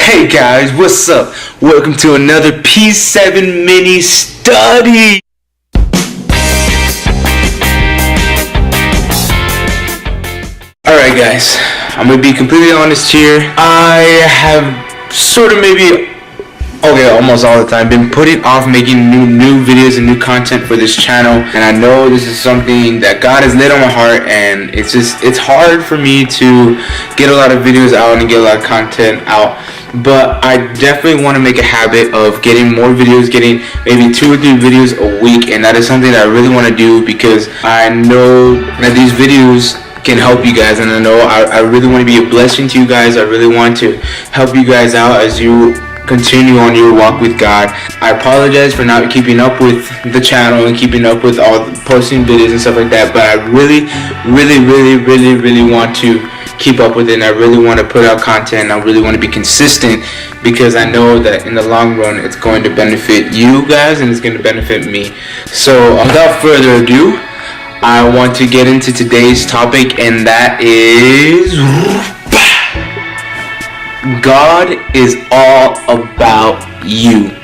Hey guys, what's up? Welcome to another P7 mini study. Alright guys, I'm gonna be completely honest here. I have sort of almost all the time been putting off making new videos and new content for this channel, and I know this is something that God has laid on my heart, and it's hard for me to get a lot of videos out and get a lot of content out. But I definitely want to make a habit of getting more videos, getting maybe 2 or 3 videos a week, and that is something that I really want to do because I know that these videos can help you guys, and I know I really want to be a blessing to you guys. I really want to help you guys out as you continue on your walk with God. I apologize for not keeping up with the channel and keeping up with all the posting videos and stuff like that, but I really want to keep up with it, and I really want to put out content, and I really want to be consistent because I know that in the long run it's going to benefit you guys and it's going to benefit me. So without further ado, I want to get into today's topic, and that is God is all about you.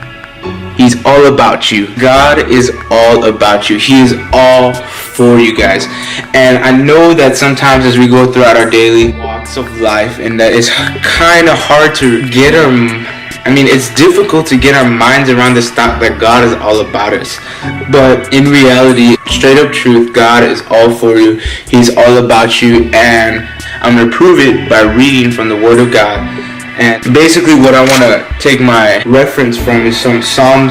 He's all about you. God is all about you. He is all for you guys. And I know that sometimes as we go throughout our daily walks of life, and that it's kind of hard to get it's difficult to get our minds around this thought that God is all about us. But in reality, straight up truth, God is all for you. He's all about you, and I'm going to prove it by reading from the Word of God. And basically what I want to take my reference from is from Psalm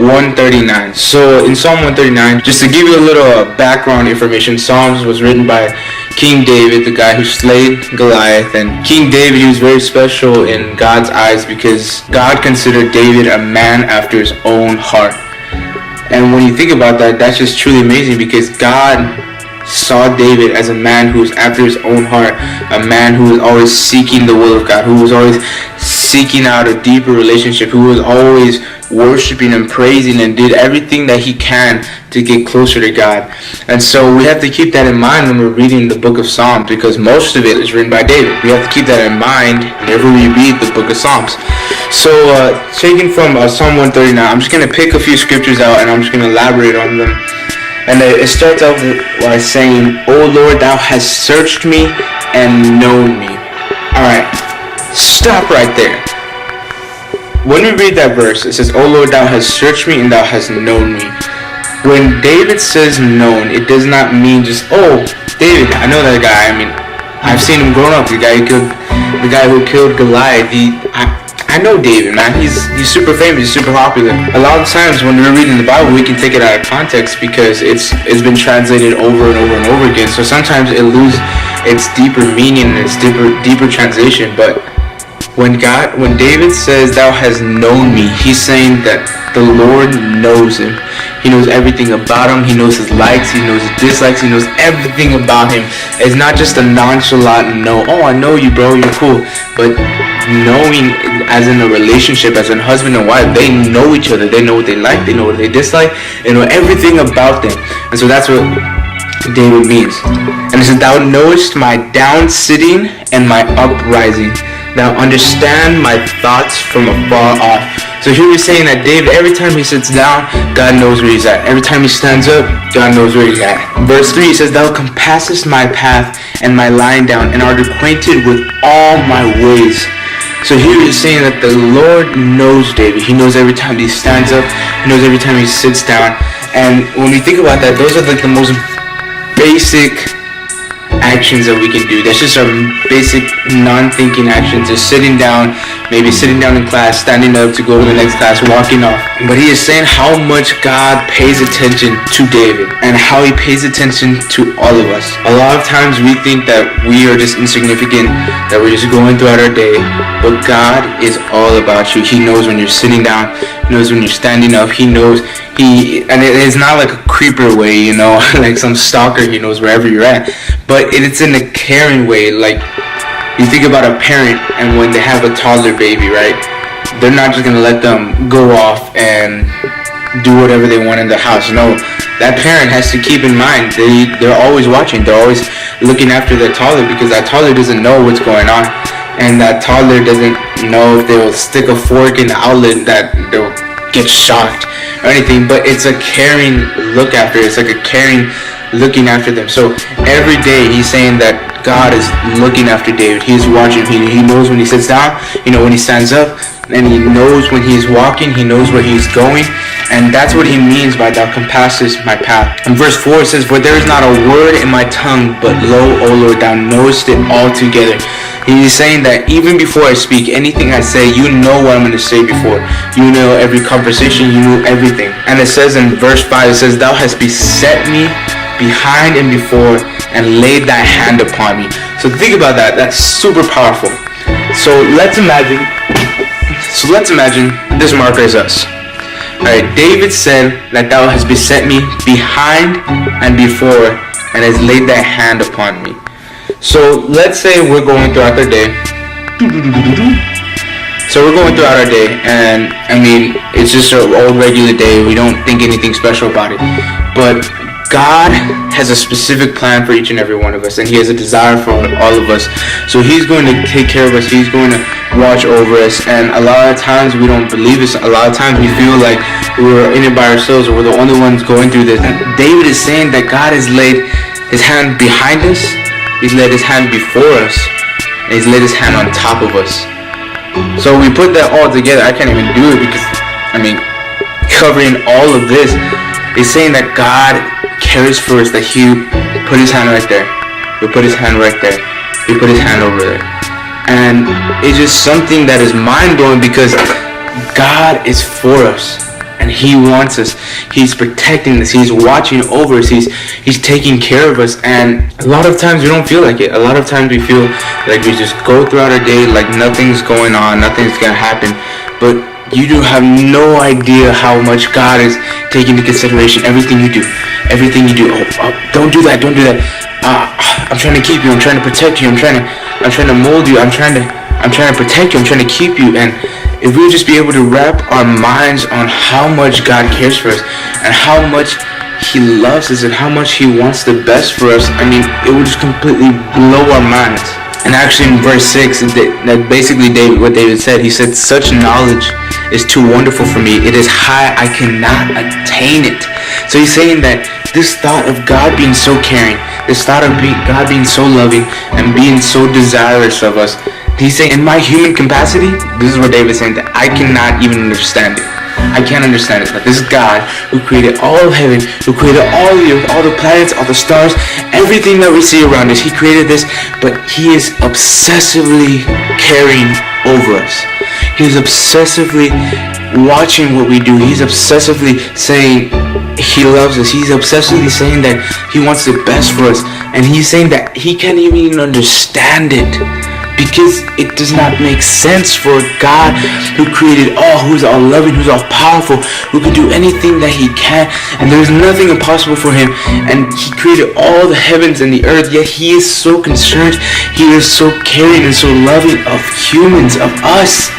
139. So in Psalm 139, just to give you a little background information, Psalms was written by King David, the guy who slayed Goliath. And King David, he was very special in God's eyes because God considered David a man after his own heart. And when you think about that, that's just truly amazing because God saw David as a man who was after his own heart, a man who was always seeking the will of God, who was always seeking out a deeper relationship, who was always worshiping and praising and did everything that he can to get closer to God. And so we have to keep that in mind when we're reading the book of Psalms, because most of it is written by David. We have to keep that in mind whenever we read the book of Psalms. So taken from Psalm 139, I'm just going to pick a few scriptures out and I'm just going to elaborate on them. And it starts off by saying, "O Lord, thou hast searched me and known me." Alright, stop right there. When we read that verse, it says, "O Lord, thou hast searched me and thou hast known me." When David says known, it does not mean just, oh, David, I know that guy. I've seen him growing up. The guy who killed Goliath. I know David, man. He's super famous. He's super popular. A lot of times when we're reading the Bible, we can take it out of context because it's been translated over and over and over again. So sometimes it loses its deeper meaning and its deeper translation. But when David says, "Thou hast known me," he's saying that the Lord knows him. He knows everything about him. He knows his likes. He knows his dislikes. He knows everything about him. It's not just a nonchalant no. Oh, I know you, bro. You're cool. But knowing as in a relationship, as a husband and wife, they know each other. They know what they like. They know what they dislike. They know everything about them. And so that's what David means. And it says, "Thou knowest my down sitting and my uprising. Thou understand my thoughts from afar off." So here we're saying that David, every time he sits down, God knows where he's at. Every time he stands up, God knows where he's at. Verse 3, it says, "Thou compassest my path and my lying down, and art acquainted with all my ways." So here he's saying that the Lord knows David. He knows every time he stands up. He knows every time he sits down. And when we think about that, those are like the most basic actions that we can do. That's just our basic non-thinking actions. Just sitting down, maybe sitting down in class, standing up to go to the next class, walking off. But he is saying how much God pays attention to David and how he pays attention to all of us. A lot of times we think that we are just insignificant, that we're just going throughout our day, but God is all about you. He knows when you're sitting down. He knows when you're standing up. He knows. And it's not like a creeper way, like some stalker. He knows wherever you're at, but it's in a caring way. Like you think about a parent, and when they have a toddler baby, right? They're not just gonna let them go off and do whatever they want in the house. No, that parent has to keep in mind they're always watching. They're always looking after their toddler because that toddler doesn't know what's going on. and that toddler doesn't know if they'll stick a fork in the outlet that they'll get shocked or anything, but it's a caring look after. It's like a caring looking after them. So every day he's saying that God is looking after David. He's watching. He knows when he sits down, when he stands up, and he knows when he's walking. He knows where he's going, and that's what he means by thou compassest my path. In verse 4 it says, for there is not a word in my tongue, but lo, O Lord, thou knowest it altogether. He's saying that even before I speak, anything I say, you know what I'm going to say before. You know every conversation, you know everything. And it says in verse 5, it says, thou hast beset me behind and before, and laid thy hand upon me. So think about that. That's super powerful. So let's imagine this marker is us. Alright, David said that thou hast beset me behind and before, and has laid thy hand upon me. So let's say we're going throughout our day. So we're going throughout our day, and it's just an old regular day. We don't think anything special about it. But God has a specific plan for each and every one of us, and He has a desire for all of us. So He's going to take care of us. He's going to watch over us. And a lot of times we don't believe this. A lot of times we feel like we're in it by ourselves, or we're the only ones going through this. And David is saying that God has laid His hand behind us. He's laid His hand before us, and He's laid His hand on top of us. So we put that all together. I can't even do it because, covering all of this is saying that God cares for us, that He put His hand right there. He put His hand right there. He put His hand over there. And it's just something that is mind-blowing because God is for us. And He wants us. He's protecting us. He's watching over us. He's taking care of us. And a lot of times we don't feel like it. A lot of times we feel like we just go throughout our day like nothing's going on, nothing's gonna happen. But you do have no idea how much God is taking into consideration everything you do. Everything you do. Oh, don't do that. Don't do that. I'm trying to keep you. I'm trying to protect you. I'm trying to mold you. I'm trying to protect you. I'm trying to keep you. And if we would just be able to wrap our minds on how much God cares for us and how much He loves us and how much He wants the best for us, it would just completely blow our minds. And actually in verse 6, that basically what David said, he said, such knowledge is too wonderful for me. It is high, I cannot attain it. So he's saying that this thought of God being so caring, this thought of God being so loving and being so desirous of us, he's saying, in my human capacity, this is what David's saying, that I cannot even understand it. I can't understand it. But this God who created all of heaven, who created all the earth, all the planets, all the stars, everything that we see around us, He created this, but He is obsessively caring over us. He is obsessively watching what we do. He's obsessively saying He loves us. He's obsessively saying that He wants the best for us. And He's saying that He can't even understand it, because it does not make sense for a God who created all, who's all loving, who's all powerful, who can do anything that He can, and there's nothing impossible for Him. And He created all the heavens and the earth, yet He is so concerned, He is so caring and so loving of humans, of us.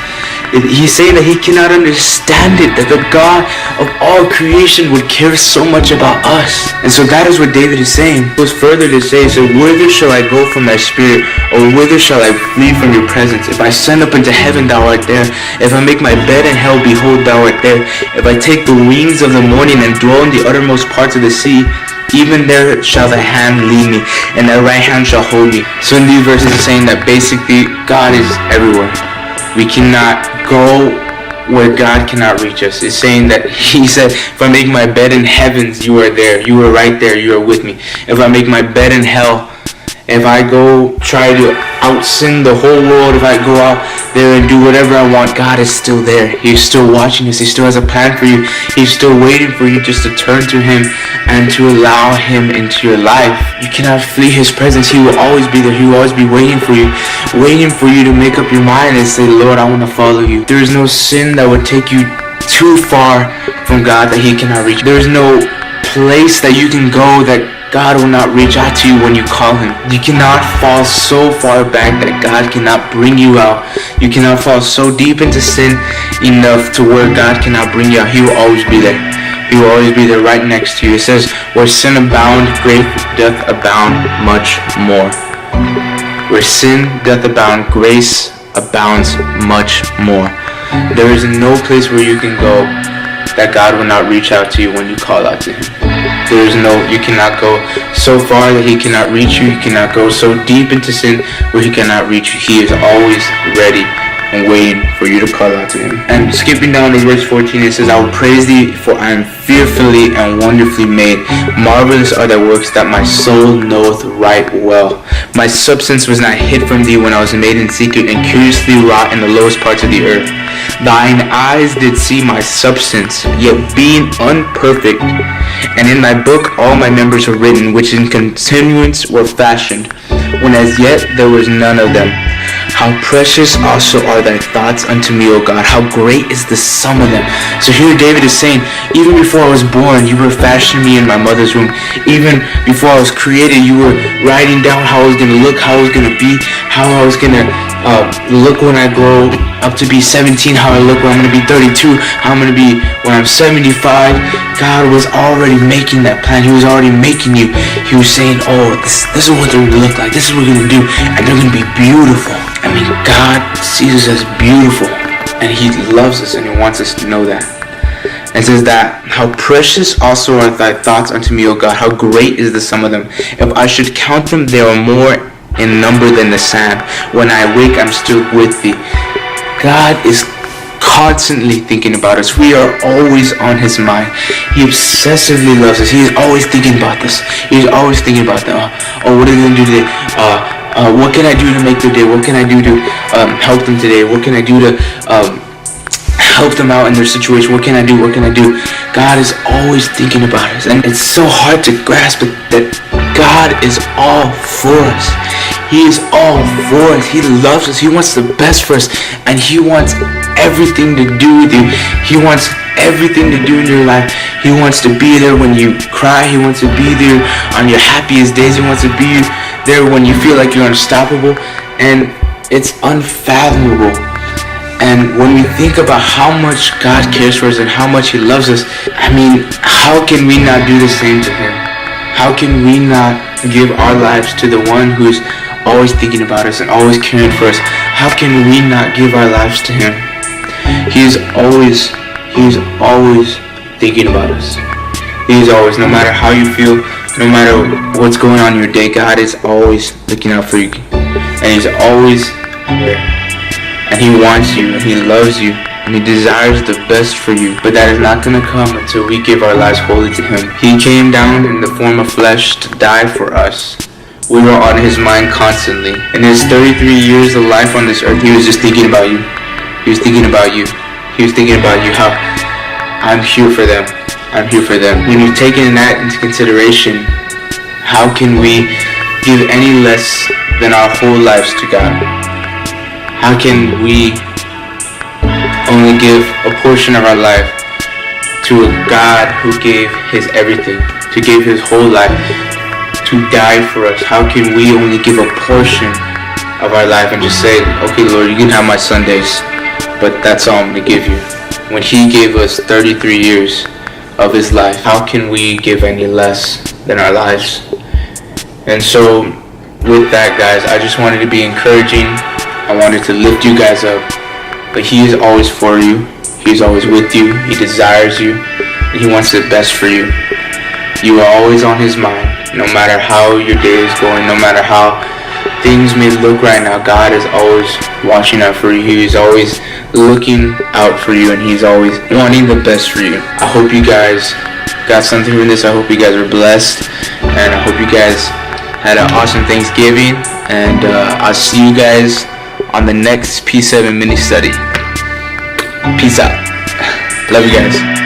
He's saying that He cannot understand it, that the God of all creation would care so much about us. And so that is what David is saying. He goes further to say, so whither shall I go from thy spirit, or whither shall I flee from your presence? If I ascend up into heaven, thou art there. If I make my bed in hell, behold, thou art there. If I take the wings of the morning and dwell in the uttermost parts of the sea, even there shall thy hand lead me, and thy right hand shall hold me. So in these verses, it's saying that basically God is everywhere. We cannot go where God cannot reach us. It's saying that He said, if I make my bed in heavens, you are there. You are right there. You are with me. If I make my bed in hell, if I go try to out-sin the whole world, if I go out there and do whatever I want, God is still there. He's still watching us. He still has a plan for you. He's still waiting for you just to turn to Him and to allow Him into your life. You cannot flee His presence. He will always be there. He will always be waiting for you to make up your mind and say, Lord, I want to follow you. There is no sin that would take you too far from God that He cannot reach. There is no place that you can go that God will not reach out to you when you call Him. You cannot fall so far back that God cannot bring you out. You cannot fall so deep into sin enough to where God cannot bring you out. He will always be there. He will always be there right next to you. It says, where sin abound, grace doth abound much more. Where sin doth abound, grace abounds much more. There is no place where you can go that God will not reach out to you when you call out to Him. You cannot go so far that He cannot reach you. You cannot go so deep into sin where He cannot reach you. He is always ready and waiting for you to call out to Him. And skipping down to verse 14, it says, I will praise Thee, for I am fearfully and wonderfully made. Marvelous are Thy works that my soul knoweth right well. My substance was not hid from Thee when I was made in secret and curiously wrought in the lowest parts of the earth. Thine eyes did see my substance, yet being unperfect, and in Thy book all my members were written, which in continuance were fashioned, when as yet there was none of them. How precious also are Thy thoughts unto me, O God. How great is the sum of them. So here David is saying, even before I was born, You were fashioning me in my mother's womb. Even before I was created, You were writing down how I was going to look, how I was going to be, how I was going to look when I grow up to be 17, how I look when I'm going to be 32, how I'm going to be when I'm 75. God was already making that plan. He was already making you. He was saying, oh, this is what they're going to look like. This is what we're going to do. And they're going to be beautiful. I mean, God sees us as beautiful. And He loves us and He wants us to know that. And says that, how precious also are Thy thoughts unto me, O God. How great is the sum of them. If I should count them, they are more in number than the sand. When I wake, I'm still with Thee. God is constantly thinking about us. We are always on His mind. He obsessively loves us. He is always thinking about this. He's always thinking about them. Oh, what are they going to do today? What can I do to make their day? What can I do to help them today? What can I do to help them out in their situation? What can I do? What can I do? God is always thinking about us. And it's so hard to grasp it, that God is all for us. He is all for us. He loves us. He wants the best for us. And He wants everything to do with you. He wants everything to do in your life. He wants to be there when you cry. He wants to be there on your happiest days. He wants to be there when you feel like you're unstoppable. And it's unfathomable. And when we think about how much God cares for us and how much He loves us, I mean, how can we not do the same to Him? How can we not give our lives to the one who's always thinking about us and always caring for us? How can we not give our lives to Him? He's always thinking about us. He's always, no matter how you feel, no matter what's going on in your day, God is always looking out for you. And He's always there. And He wants you, and He loves you, and He desires the best for you. But that is not going to come until we give our lives wholly to Him. He came down in the form of flesh to die for us. We were on His mind constantly. In His 33 years of life on this earth, He was just thinking about you. He was thinking about you. He was thinking about you, how I'm here for them. I'm here for them. When you've taken that into consideration, how can we give any less than our whole lives to God? How can we only give a portion of our life to a God who gave His everything, to give His whole life, to die for us? How can we only give a portion of our life and just say, okay, Lord, you can have my Sundays, but that's all I'm going to give you? When He gave us 33 years of His life, how can we give any less than our lives? And so with that, guys, I just wanted to be encouraging. I wanted to lift you guys up. But He is always for you. He's always with you. He desires you. And He wants the best for you. You are always on His mind. No matter how your day is going, no matter how things may look right now, God is always watching out for you. He is always looking out for you, and He's always wanting the best for you. I hope you guys got something from this. I hope you guys are blessed, and I hope you guys had an awesome Thanksgiving. And I'll see you guys on the next P7 mini study. Peace out. Love you guys.